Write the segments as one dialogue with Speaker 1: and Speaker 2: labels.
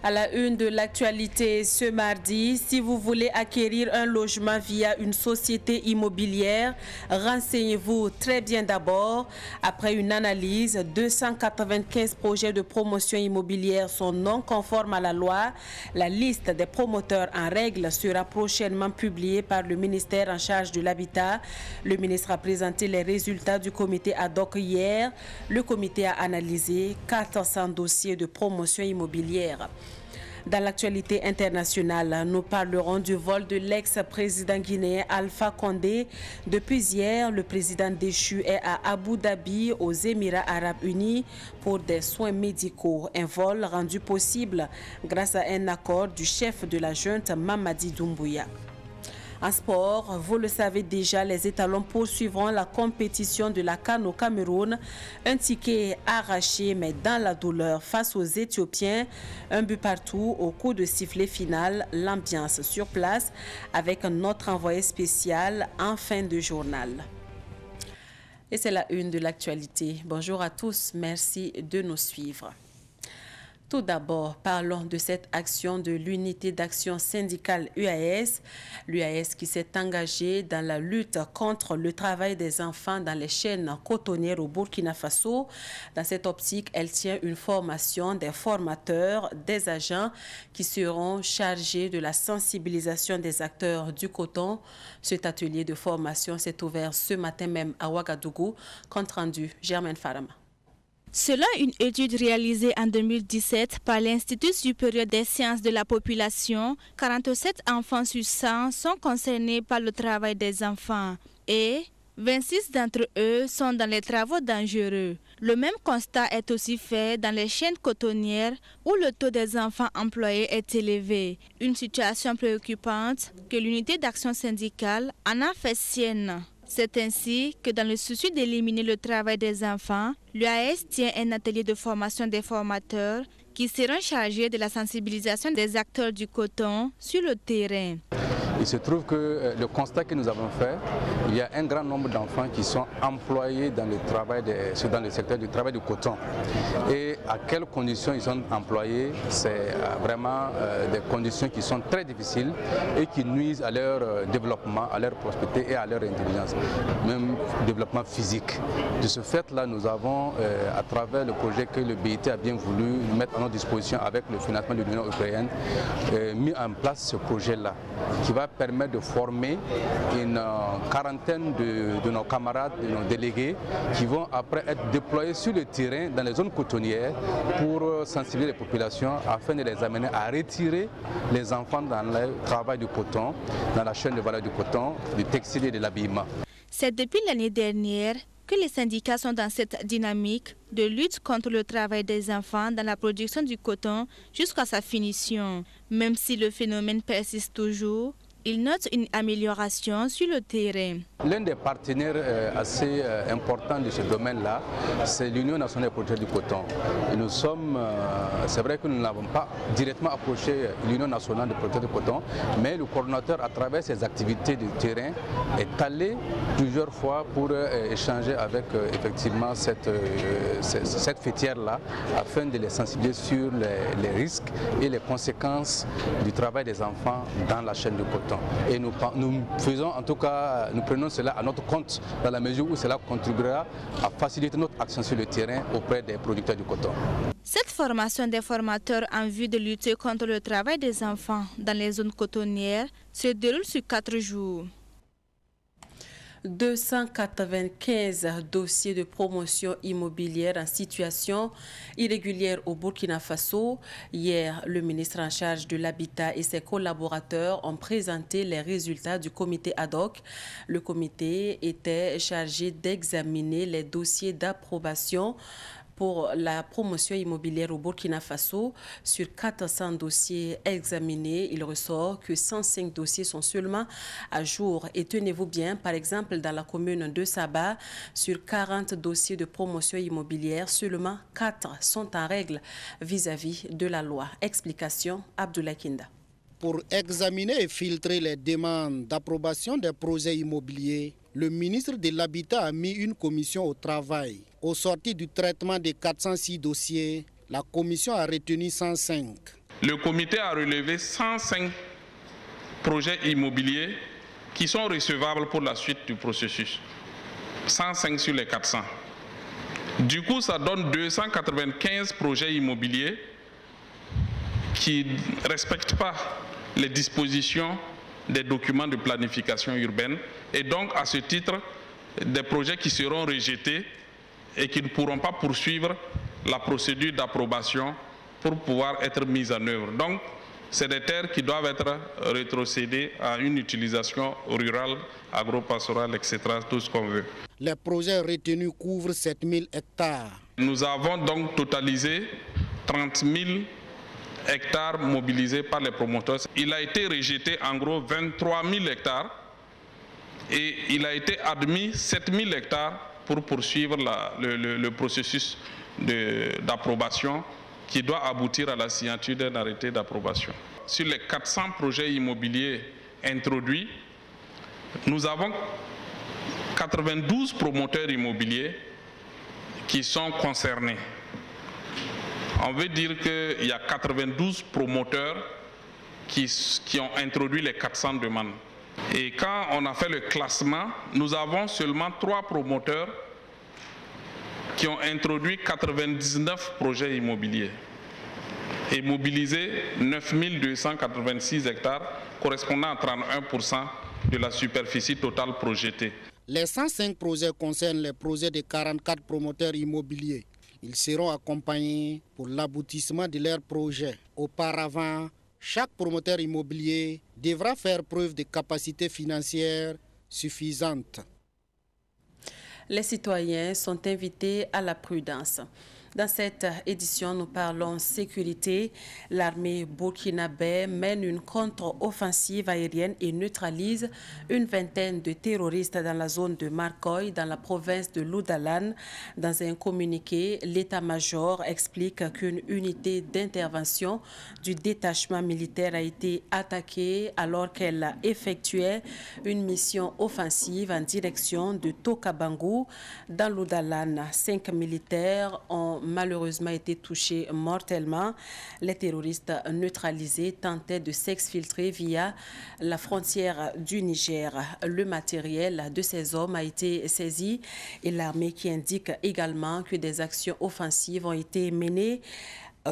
Speaker 1: À la une de l'actualité ce mardi, si vous voulez acquérir un logement via une société immobilière, renseignez-vous très bien d'abord. Après une analyse, 295 projets de promotion immobilière sont non conformes à la loi. La liste des promoteurs en règle sera prochainement publiée par le ministère en charge de l'habitat. Le ministre a présenté les résultats du comité ad hoc hier. Le comité a analysé 400 dossiers de promotion immobilière. Dans l'actualité internationale, nous parlerons du vol de l'ex-président guinéen Alpha Condé. Depuis hier, le président déchu est à Abu Dhabi, aux Émirats arabes unis, pour des soins médicaux. Un vol rendu possible grâce à un accord du chef de la junte, Mamadi Doumbouya. En sport, vous le savez déjà, les étalons poursuivront la compétition de la CAN au Cameroun. Un ticket arraché, mais dans la douleur face aux Éthiopiens. Un but partout au coup de sifflet final. L'ambiance sur place avec notre envoyé spécial en fin de journal. Et c'est la une de l'actualité. Bonjour à tous, merci de nous suivre. Tout d'abord, parlons de cette action de l'unité d'action syndicale UAS. L'UAS qui s'est engagée dans la lutte contre le travail des enfants dans les chaînes cotonnières au Burkina Faso. Dans cette optique, elle tient une formation des formateurs, des agents qui seront chargés de la sensibilisation des acteurs du coton. Cet atelier de formation s'est ouvert ce matin même à Ouagadougou. Compte rendu, Germaine Farama.
Speaker 2: Selon une étude réalisée en 2017 par l'Institut supérieur des sciences de la population, 47 enfants sur 100 sont concernés par le travail des enfants et 26 d'entre eux sont dans les travaux dangereux. Le même constat est aussi fait dans les chaînes cotonnières où le taux des enfants employés est élevé. Une situation préoccupante que l'unité d'action syndicale en a fait sienne. C'est ainsi que dans le souci d'éliminer le travail des enfants, l'UAS tient un atelier de formation des formateurs qui seront chargés de la sensibilisation des acteurs du coton sur le terrain.
Speaker 3: Il se trouve que le constat que nous avons fait, il y a un grand nombre d'enfants qui sont employés dans le secteur du travail du coton. Et à quelles conditions ils sont employés, c'est vraiment des conditions qui sont très difficiles et qui nuisent à leur développement, à leur prospérité et à leur intelligence, même développement physique. De ce fait-là, nous avons, à travers le projet que le BIT a bien voulu mettre à notre disposition avec le financement de l'Union européenne, mis en place ce projet-là qui va permettre de former une quarantaine de nos camarades, de nos délégués qui vont après être déployés sur le terrain dans les zones cotonnières pour sensibiliser les populations afin de les amener à retirer les enfants dans le travail du coton, dans la chaîne de valeur du coton, du textile et de l'habillement.
Speaker 2: C'est depuis l'année dernière que les syndicats sont dans cette dynamique de lutte contre le travail des enfants dans la production du coton jusqu'à sa finition. Même si le phénomène persiste toujours, il note une amélioration sur le terrain.
Speaker 3: L'un des partenaires assez importants de ce domaine-là, c'est l'Union nationale des producteurs du coton. Et nous sommes, c'est vrai que nous n'avons pas directement approché l'Union nationale des producteurs du coton, mais le coordonnateur, à travers ses activités de terrain, est allé plusieurs fois pour échanger avec effectivement cette fêtière-là, afin de les sensibiliser sur les risques et les conséquences du travail des enfants dans la chaîne du coton. Et nous faisons, en tout cas, nous prenons cela à notre compte dans la mesure où cela contribuera à faciliter notre action sur le terrain auprès des producteurs du coton.
Speaker 2: Cette formation des formateurs en vue de lutter contre le travail des enfants dans les zones cotonnières se déroule sur 4 jours.
Speaker 1: 295 dossiers de promotion immobilière en situation irrégulière au Burkina Faso. Hier, le ministre en charge de l'habitat et ses collaborateurs ont présenté les résultats du comité ad hoc. Le comité était chargé d'examiner les dossiers d'approbation pour la promotion immobilière au Burkina Faso. Sur 400 dossiers examinés, il ressort que 105 dossiers sont seulement à jour. Et tenez-vous bien, par exemple, dans la commune de Saba, sur 40 dossiers de promotion immobilière, seulement 4 sont en règle vis-à-vis de la loi. Explication, Abdoulaye Kinda.
Speaker 4: Pour examiner et filtrer les demandes d'approbation des projets immobiliers, le ministre de l'Habitat a mis une commission au travail. Au sortir du traitement des 406 dossiers, la commission a retenu 105.
Speaker 5: le comité a relevé 105 projets immobiliers qui sont recevables pour la suite du processus. 105 sur les 400. Du coup, ça donne 295 projets immobiliers qui ne respectent pas les dispositions des documents de planification urbaine et donc à ce titre des projets qui seront rejetés et qui ne pourront pas poursuivre la procédure d'approbation pour pouvoir être mis en œuvre. Donc c'est des terres qui doivent être rétrocédées à une utilisation rurale, agro-pastorale, etc., tout ce qu'on veut.
Speaker 4: Les projets retenus couvrent 7000 hectares.
Speaker 5: Nous avons donc totalisé 30 000 hectares mobilisés par les promoteurs. Il a été rejeté en gros 23 000 hectares et il a été admis 7 000 hectares pour poursuivre le processus d'approbation qui doit aboutir à la signature d'un arrêté d'approbation. Sur les 400 projets immobiliers introduits, nous avons 92 promoteurs immobiliers qui sont concernés. On veut dire qu'il y a 92 promoteurs qui ont introduit les 400 demandes. Et quand on a fait le classement, nous avons seulement 3 promoteurs qui ont introduit 99 projets immobiliers et mobilisé 9 286 hectares, correspondant à 31% de la superficie totale projetée.
Speaker 4: Les 105 projets concernent les projets de 44 promoteurs immobiliers. Ils seront accompagnés pour l'aboutissement de leurs projets. Auparavant, chaque promoteur immobilier devra faire preuve de capacité financière suffisante.
Speaker 1: Les citoyens sont invités à la prudence. Dans cette édition, nous parlons sécurité. L'armée burkinabé mène une contre-offensive aérienne et neutralise une vingtaine de terroristes dans la zone de Marcoy, dans la province de Loudalan. Dans un communiqué, l'état-major explique qu'une unité d'intervention du détachement militaire a été attaquée alors qu'elle effectuait une mission offensive en direction de Tokabangu. Dans Loudalan, 5 militaires ont malheureusement été touchés mortellement. Les terroristes neutralisés tentaient de s'exfiltrer via la frontière du Niger. Le matériel de ces hommes a été saisi et l'armée qui indique également que des actions offensives ont été menées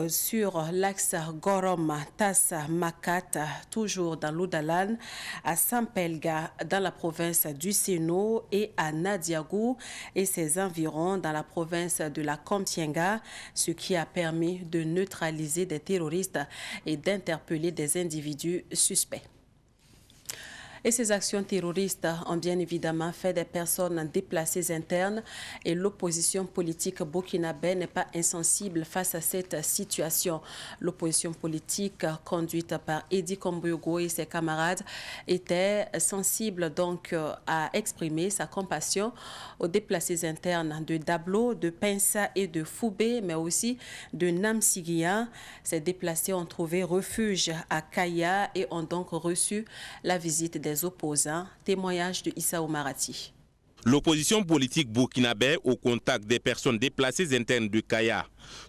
Speaker 1: sur l'axe Gorom-Tassa-Makat, toujours dans l'Oudalan, à Sampelga, dans la province du Séno, et à Nadiagou et ses environs dans la province de la Komtienga, ce qui a permis de neutraliser des terroristes et d'interpeller des individus suspects. Et ces actions terroristes ont bien évidemment fait des personnes déplacées internes et l'opposition politique burkinabé n'est pas insensible face à cette situation. L'opposition politique conduite par Edi Komboyogo et ses camarades était sensible donc à exprimer sa compassion aux déplacés internes de Dablo, de Pensa et de Foubé, mais aussi de Namsigia. Ces déplacés ont trouvé refuge à Kaya et ont donc reçu la visite des opposants. Témoignage de Issa Oumarati.
Speaker 6: L'opposition politique burkinabé au contact des personnes déplacées internes de Kaya,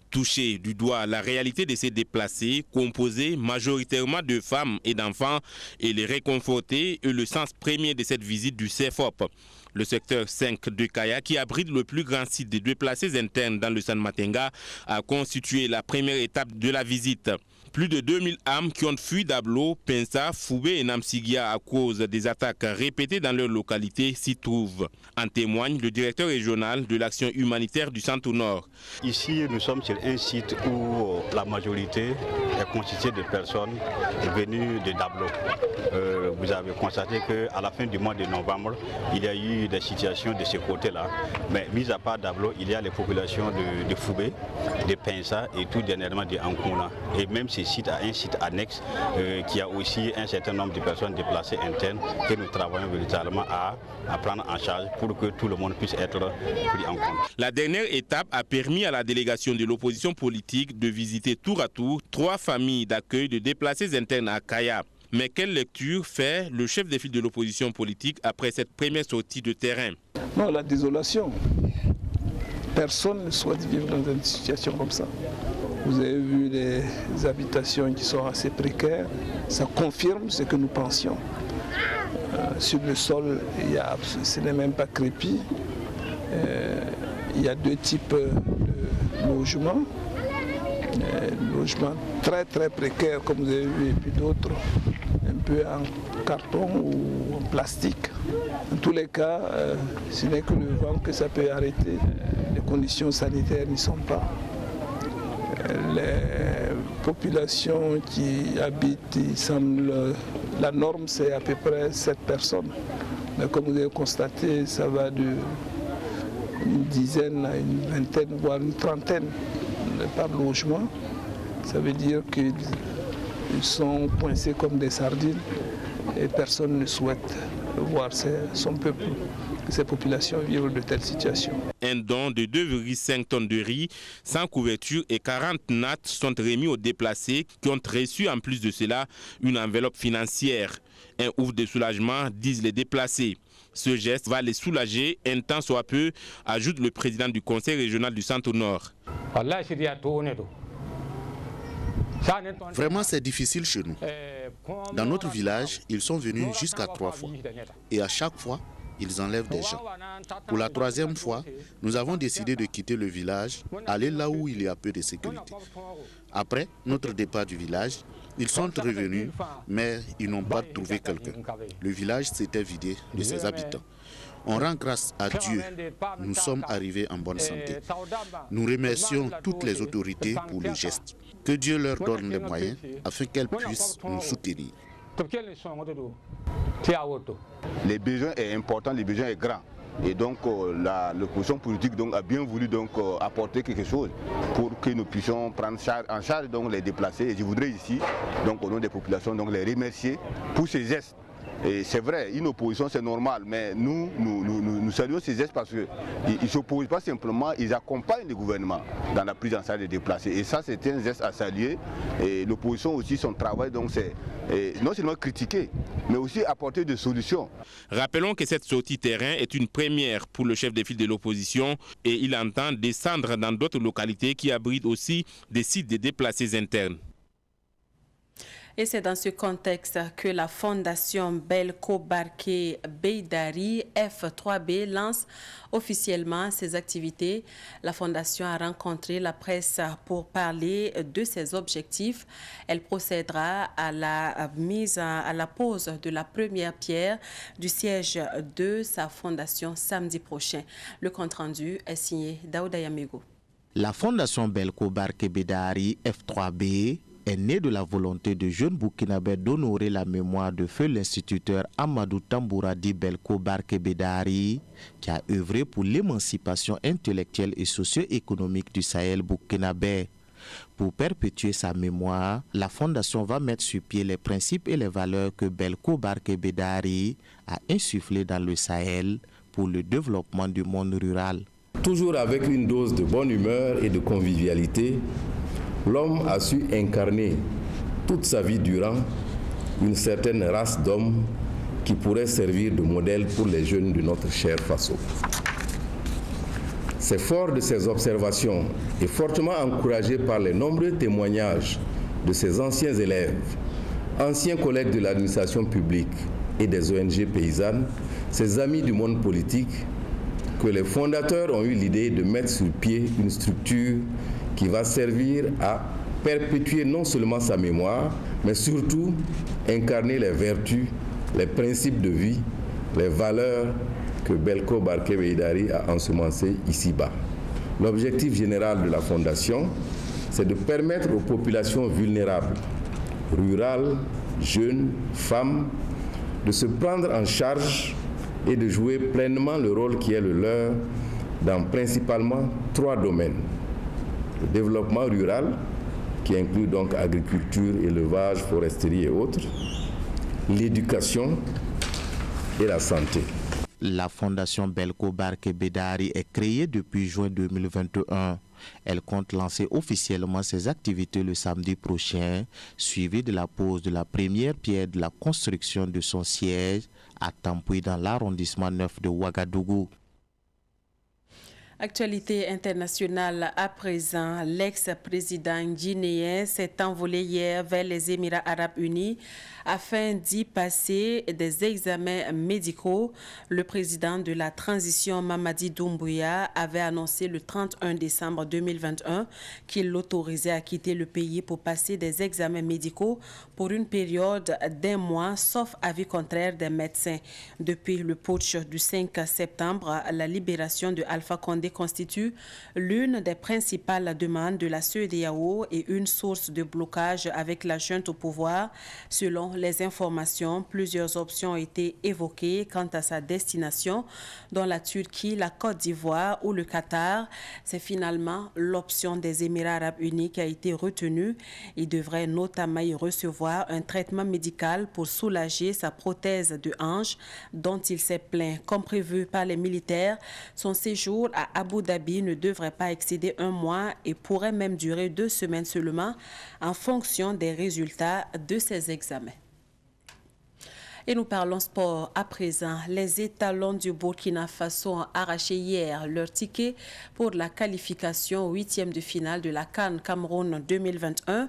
Speaker 6: toucher du doigt la réalité de ces déplacés, composés majoritairement de femmes et d'enfants, et les réconforter est le sens premier de cette visite du CFOP. Le secteur 5 de Kaya, qui abrite le plus grand site des déplacés internes dans le San Matenga, a constitué la première étape de la visite. Plus de 2000 âmes qui ont fui Dablo, Pensa, Foubé et Namsigia à cause des attaques répétées dans leur localité s'y trouvent. En témoigne le directeur régional de l'action humanitaire du Centre-Nord.
Speaker 7: Ici, nous sommes sur un site où la majorité est constituée de personnes venues de Dablo. Vous avez constaté qu'à la fin du mois de novembre, il y a eu des situations de ce côté-là. Mais mis à part Dablo, il y a les populations de Foubé, de Pensa et tout dernièrement de Ankuna. Et même ce site a un site annexe qui a aussi un certain nombre de personnes déplacées internes que nous travaillons véritablement à prendre en charge pour que tout le monde puisse être pris en compte.
Speaker 6: La dernière étape a permis à la délégation de l'opposition politique de visiter tour à tour 3 familles d'accueil de déplacés internes à Kaya. Mais quelle lecture fait le chef de file de l'opposition politique après cette première sortie de terrain?
Speaker 8: Non, la désolation. Personne ne souhaite vivre dans une situation comme ça. Vous avez vu les habitations qui sont assez précaires. Ça confirme ce que nous pensions. Sur le sol, ce n'est même pas crépi. Il y a deux types de logements. Logements très très précaires comme vous avez vu, et puis d'autres un peu en carton ou en plastique. En tous les cas, ce n'est que le vent que ça peut arrêter. Les conditions sanitaires n'y sont pas. Les populations qui habitent, il semble, la norme c'est à peu près 7 personnes. Mais comme vous avez constaté, ça va d'une dizaine à une vingtaine, voire une trentaine par logement. Ça veut dire qu'ils sont coincés comme des sardines et personne ne souhaite voir son peuple, ces populations vivre de telles situations.
Speaker 6: Un don de 2,5 tonnes de riz sans couverture et 40 nattes sont remis aux déplacés qui ont reçu en plus de cela une enveloppe financière. Un ouf de soulagement, disent les déplacés. Ce geste va les soulager un temps soit peu, ajoute le président du conseil régional du Centre-Nord.
Speaker 9: Vraiment, c'est difficile chez nous. Dans notre village, ils sont venus jusqu'à 3 fois. Et à chaque fois, ils enlèvent des gens. Pour la 3e fois, nous avons décidé de quitter le village, aller là où il y a peu de sécurité. Après notre départ du village, ils sont revenus, mais ils n'ont pas trouvé quelqu'un. Le village s'était vidé de ses habitants. On rend grâce à Dieu, nous sommes arrivés en bonne santé. Nous remercions toutes les autorités pour le geste. Que Dieu leur donne les moyens afin qu'elles puissent nous soutenir.
Speaker 10: Les besoins sont importants, les besoins sont grands. Et donc l'opposition politique a bien voulu apporter quelque chose pour que nous puissions prendre en charge les déplacés. Et je voudrais ici, au nom des populations, les remercier pour ces gestes. Et c'est vrai, une opposition c'est normal, mais nous saluons ces gestes parce qu'ils ne s'opposent pas simplement, ils accompagnent le gouvernement dans la prise en charge des déplacés. Et ça c'est un geste à saluer. Et l'opposition aussi, son travail, c'est non seulement critiquer, mais aussi apporter des solutions.
Speaker 6: Rappelons que cette sortie terrain est une première pour le chef de file de l'opposition et il entend descendre dans d'autres localités qui abritent aussi des sites de déplacés internes.
Speaker 1: Et c'est dans ce contexte que la Fondation Belko Barké Beidari F3B lance officiellement ses activités. La Fondation a rencontré la presse pour parler de ses objectifs. Elle procédera à la pose de la première pierre du siège de sa fondation samedi prochain. Le compte-rendu est signé Daouda Yamego.
Speaker 11: La Fondation Belko Barké Beidari F3B est née de la volonté de jeunes Burkinabés d'honorer la mémoire de feu l'instituteur Amadou Tambouradi Belko Barké Beidari, qui a œuvré pour l'émancipation intellectuelle et socio-économique du Sahel burkinabé. Pour perpétuer sa mémoire, la Fondation va mettre sur pied les principes et les valeurs que Belko Barké Beidari a insufflés dans le Sahel pour le développement du monde rural.
Speaker 12: Toujours avec une dose de bonne humeur et de convivialité, l'homme a su incarner toute sa vie durant une certaine race d'hommes qui pourrait servir de modèle pour les jeunes de notre cher Faso. C'est fort de ces observations et fortement encouragé par les nombreux témoignages de ses anciens élèves, anciens collègues de l'administration publique et des ONG paysannes, ses amis du monde politique, que les fondateurs ont eu l'idée de mettre sur pied une structure qui va servir à perpétuer non seulement sa mémoire, mais surtout incarner les vertus, les principes de vie, les valeurs que Belko Barké Beidari a ensemencées ici-bas. L'objectif général de la Fondation, c'est de permettre aux populations vulnérables, rurales, jeunes, femmes, de se prendre en charge et de jouer pleinement le rôle qui est le leur dans principalement 3 domaines. Le développement rural, qui inclut donc agriculture, élevage, foresterie et autres, l'éducation et la santé.
Speaker 11: La Fondation Belko Barké Beidari est créée depuis juin 2021. Elle compte lancer officiellement ses activités le samedi prochain, suivi de la pose de la première pierre de la construction de son siège à Tampoui dans l'arrondissement 9 de Ouagadougou.
Speaker 1: Actualité internationale à présent, l'ex-président guinéen s'est envolé hier vers les Émirats arabes unis afin d'y passer des examens médicaux. Le président de la transition, Mamadi Doumbouya, avait annoncé le 31 décembre 2021 qu'il l'autorisait à quitter le pays pour passer des examens médicaux pour une période d'1 mois, sauf avis contraire des médecins. Depuis le putsch du 5 septembre, la libération de Alpha Condé constitue l'une des principales demandes de la CEDEAO et une source de blocage avec la junte au pouvoir. Selon les informations, plusieurs options ont été évoquées quant à sa destination, dont la Turquie, la Côte d'Ivoire ou le Qatar. C'est finalement l'option des Émirats arabes unis qui a été retenue. Il devrait notamment y recevoir un traitement médical pour soulager sa prothèse de hanche dont il s'est plaint. Comme prévu par les militaires, son séjour à Abu Dhabi ne devrait pas excéder 1 mois et pourrait même durer 2 semaines seulement en fonction des résultats de ses examens. Et nous parlons sport à présent. Les étalons du Burkina Faso ont arraché hier leur ticket pour la qualification 8e de finale de la CAN Cameroun 2021.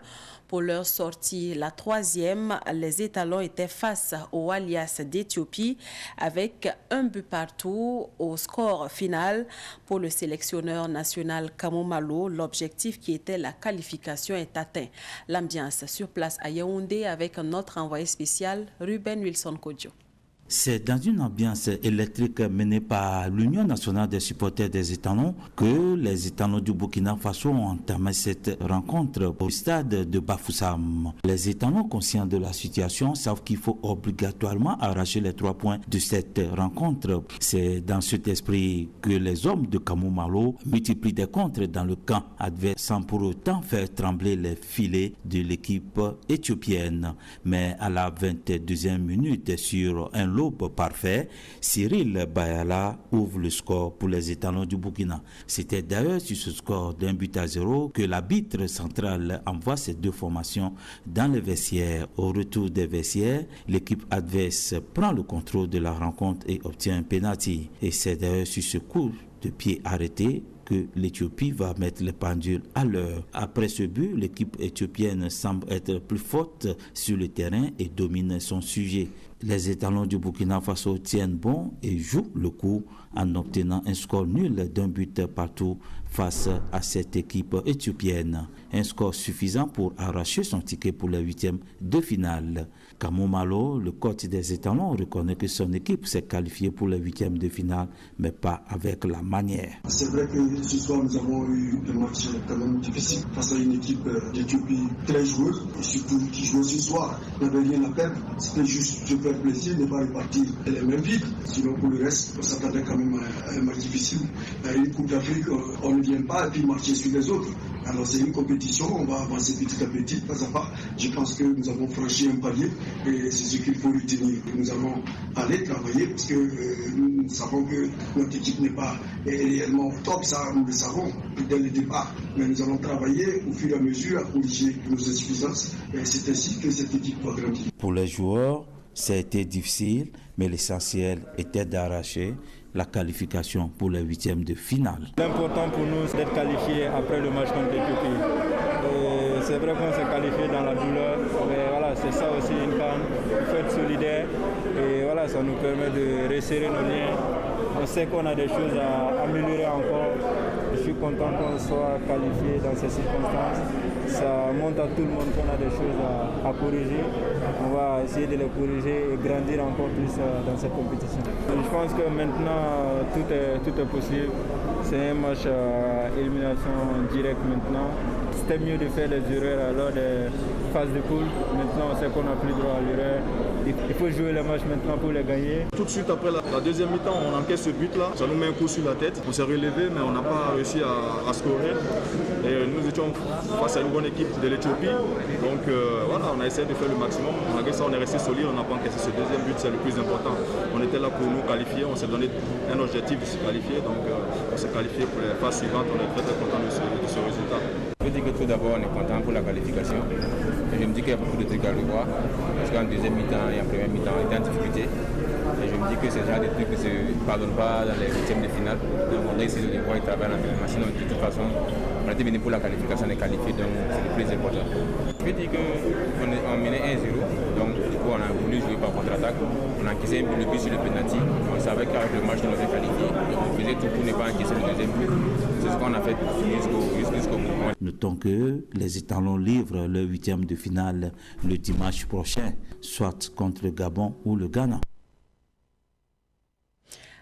Speaker 1: Pour leur sortie, la 3e, les étalons étaient face aux Walias d'Éthiopie avec 1 but partout au score final. Pour le sélectionneur national Kamou Malo, l'objectif qui était la qualification est atteint. L'ambiance sur place à Yaoundé avec notre envoyé spécial Ruben Wilson Kodjo.
Speaker 13: C'est dans une ambiance électrique menée par l'Union nationale des supporters des étalons que les étalons du Burkina Faso ont entamé cette rencontre au stade de Bafoussam. Les étalons, conscients de la situation, savent qu'il faut obligatoirement arracher les 3 points de cette rencontre. C'est dans cet esprit que les hommes de Kamou Malo multiplient des contres dans le camp adverse sans pour autant faire trembler les filets de l'équipe éthiopienne. Mais à la 22e minute, sur un lot parfait, Cyril Bayala ouvre le score pour les étalons du Burkina. C'était d'ailleurs sur ce score d'1 but à 0 que l'arbitre central envoie ces 2 formations dans les vestiaires. Au retour des vestiaires, l'équipe adverse prend le contrôle de la rencontre et obtient un penalty. Et c'est d'ailleurs sur ce coup de pied arrêté que l'Éthiopie va mettre les pendules à l'heure. Après ce but, l'équipe éthiopienne semble être plus forte sur le terrain et domine son sujet. Les étalons du Burkina Faso tiennent bon et jouent le coup en obtenant un score nul d'1 but partout face à cette équipe éthiopienne. Un score suffisant pour arracher son ticket pour les 8e de finale. Kamou Malo, le coach des étalons, reconnaît que son équipe s'est qualifiée pour les 8e de finale, mais pas avec la manière.
Speaker 14: C'est vrai que ce soir, nous avons eu un match quand même difficile face à une équipe d'Éthiopie très joueuse, et surtout qui joue ce soir. On n'avait rien à perdre, c'était juste se faire plaisir, ne pas repartir les mêmes vides. Sinon, pour le reste, on s'attendait quand même à un match difficile. À une Coupe d'Afrique, on ne vient pas et puis marcher sur les autres. Alors c'est une compétition, on va avancer petit à petit, pas à pas. Je pense que nous avons franchi un palier et c'est ce qu'il faut retenir. Nous allons aller travailler parce que nous savons que notre équipe n'est pas réellement au top, ça nous le savons dès le départ. Mais nous allons travailler au fur et à mesure à corriger nos insuffisances et c'est ainsi que cette équipe va grandir.
Speaker 13: Pour les joueurs, ça a été difficile, mais l'essentiel était d'arracher la qualification pour les 8e de finale.
Speaker 15: L'important pour nous, c'est d'être qualifié après le match contre l'Éthiopie. C'est vrai qu'on s'est qualifié dans la douleur, mais voilà, c'est ça aussi une CAN. Il faut être solidaire et voilà, ça nous permet de resserrer nos liens. On sait qu'on a des choses à améliorer encore. Je suis content qu'on soit qualifié dans ces circonstances. Ça montre à tout le monde qu'on a des choses à corriger. On va essayer de les corriger et grandir encore plus dans cette compétition. Je pense que maintenant, tout est possible. C'est un match à élimination directe maintenant. C'était mieux de faire des erreurs lors des phases de poule. Maintenant, on sait qu'on n'a plus droit à l'erreur. Il faut jouer les matchs maintenant pour les gagner.
Speaker 16: Tout de suite après la deuxième mi-temps, on encaisse ce but-là. Ça nous met un coup sur la tête. On s'est relevé, mais on n'a pas réussi à scorer. Et nous étions face à une bonne équipe de l'Éthiopie. Donc voilà, on a essayé de faire le maximum. Malgré ça, on est resté solide. On n'a pas encaissé ce deuxième but, c'est le plus important. On était là pour nous qualifier. On s'est donné un objectif de se qualifier. Donc on s'est qualifié pour les phases suivantes. On est très content de ce résultat.
Speaker 17: Je veux dire que tout d'abord, on est content pour la qualification. Et je me dis qu'il y a beaucoup de trucs à revoir. Parce qu'en deuxième mi-temps et en première mi-temps, on était en difficulté. Et je me dis que c'est déjà des trucs qui ne se pardonnent pas dans les huitièmes de finale. Donc on a essayé de les voir et travailler l'entraînement. Sinon, de toute façon, on était venu pour la qualification, on est qualifié, donc c'est le plus important. Je veux dire qu'on menait 1-0, donc du coup on a voulu jouer par contre-attaque. On a encaissé le but sur le penalty. On savait qu'avec le match, on était qualifié. On faisait tout pour ne pas encaisser le deuxième but. C'est ce qu'on a fait jusqu'au bout.
Speaker 13: Notons que les étalons livrent leur huitième de finale le dimanche prochain, soit contre le Gabon ou le Ghana.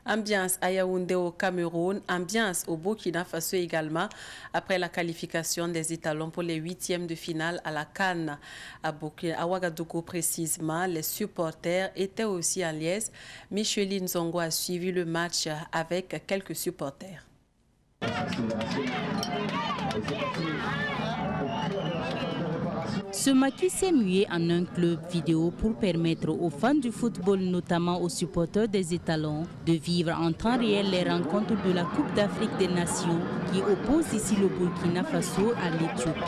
Speaker 1: Ambiance à Yaoundé au Cameroun, ambiance au Burkina Faso également, après la qualification des étalons pour les huitièmes de finale à la CAN à Ouagadougou précisément. Les supporters étaient aussi en liesse. Micheline Zongo a suivi le match avec quelques supporters.
Speaker 18: Ce maquis s'est mué en un club vidéo pour permettre aux fans du football, notamment aux supporters des étalons, de vivre en temps réel les rencontres de la Coupe d'Afrique des Nations qui oppose ici le Burkina Faso à l'Éthiopie.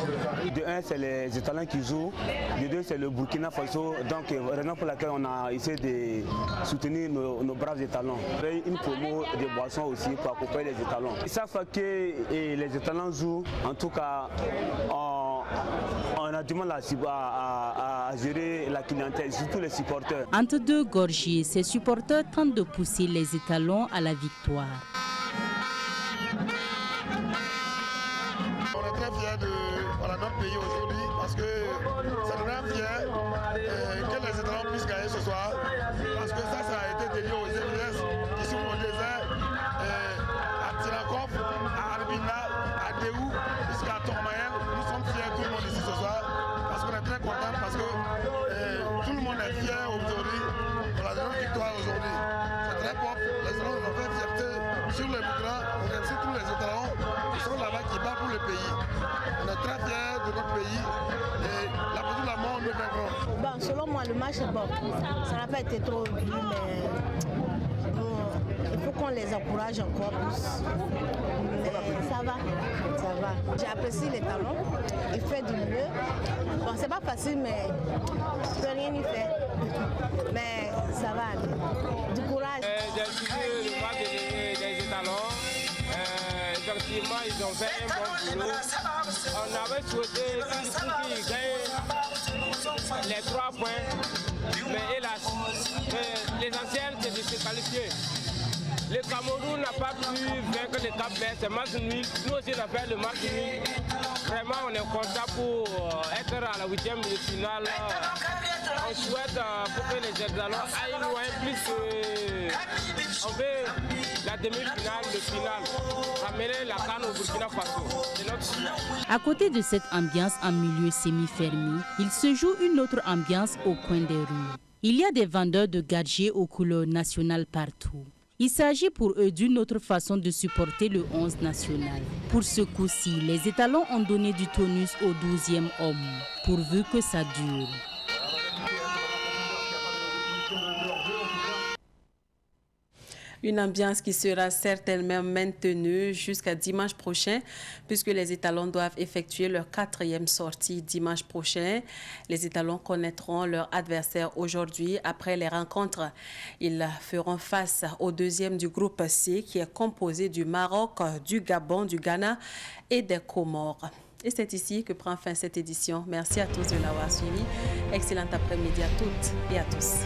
Speaker 19: De un, c'est les étalons qui jouent. De deux, c'est le Burkina Faso. Donc, raison pour laquelle on a essayé de soutenir nos braves étalons. Une promo de boissons aussi pour accompagner les étalons. Chaque fois que les étalons jouent, en tout cas, on a du mal à gérer la clientèle, surtout les supporters.
Speaker 18: Entre deux gorgées, ces supporters tentent de pousser les étalons à la victoire.
Speaker 20: On est très fiers de notre pays aujourd'hui parce que ça nous rend fiers que les étalons puissent gagner ce soir. Parce que ça a été dédié aux MDS qui sont au désert, à Tirakoff, à Albina, à Déhou, jusqu'à Tourmayel. Nous sommes fiers, tout le monde ici ce soir, parce qu'on est très contents, parce que tout le monde est fier aujourd'hui de la grande victoire aujourd'hui. C'est très propre, les étalons nous ont fait fierté sur les Burkina, on remercie tous les étalons qui sont là-bas, qui battent pour le pays. On est très fiers de notre pays et la partie de la mort nous vaincrons.
Speaker 21: Bon, selon moi, le match est bon. Ça n'a pas été trop dur, mais il faut qu'on les encourage encore plus. Mais ça va. J'ai apprécié les talons, il fait du mieux. Bon, c'est pas facile, mais je peux rien y faire. Mais ça va aller. Du courage.
Speaker 22: J'ai suivi le match des étalons. Effectivement, ils ont fait un bon boulot. On avait souhaité qu'ils gagnent les 3 points, mais hélas, l'essentiel c'est de se qualifier. Le Cameroun n'a pas pu vaincre le Cap-Vert, c'est match nul. Nous aussi on a fait le match nul. Vraiment on est content pour être à la 8e de finale. On souhaite pour que les étalons aillent loin plus. On veut la demi-finale, le final, ramener la CAN au Burkina Faso. C'est notre finale.
Speaker 18: À côté de cette ambiance en milieu semi-fermé, il se joue une autre ambiance au coin des rues. Il y a des vendeurs de gadgets aux couleurs nationales partout. Il s'agit pour eux d'une autre façon de supporter le 11 national. Pour ce coup-ci, les étalons ont donné du tonus au 12e homme, pourvu que ça dure.
Speaker 1: Une ambiance qui sera certainement maintenue jusqu'à dimanche prochain, puisque les étalons doivent effectuer leur 4e sortie dimanche prochain. Les étalons connaîtront leur adversaire aujourd'hui. Après les rencontres, ils feront face au 2e du groupe C, qui est composé du Maroc, du Gabon, du Ghana et des Comores. Et c'est ici que prend fin cette édition. Merci à tous de l'avoir suivi. Excellent après-midi à toutes et à tous.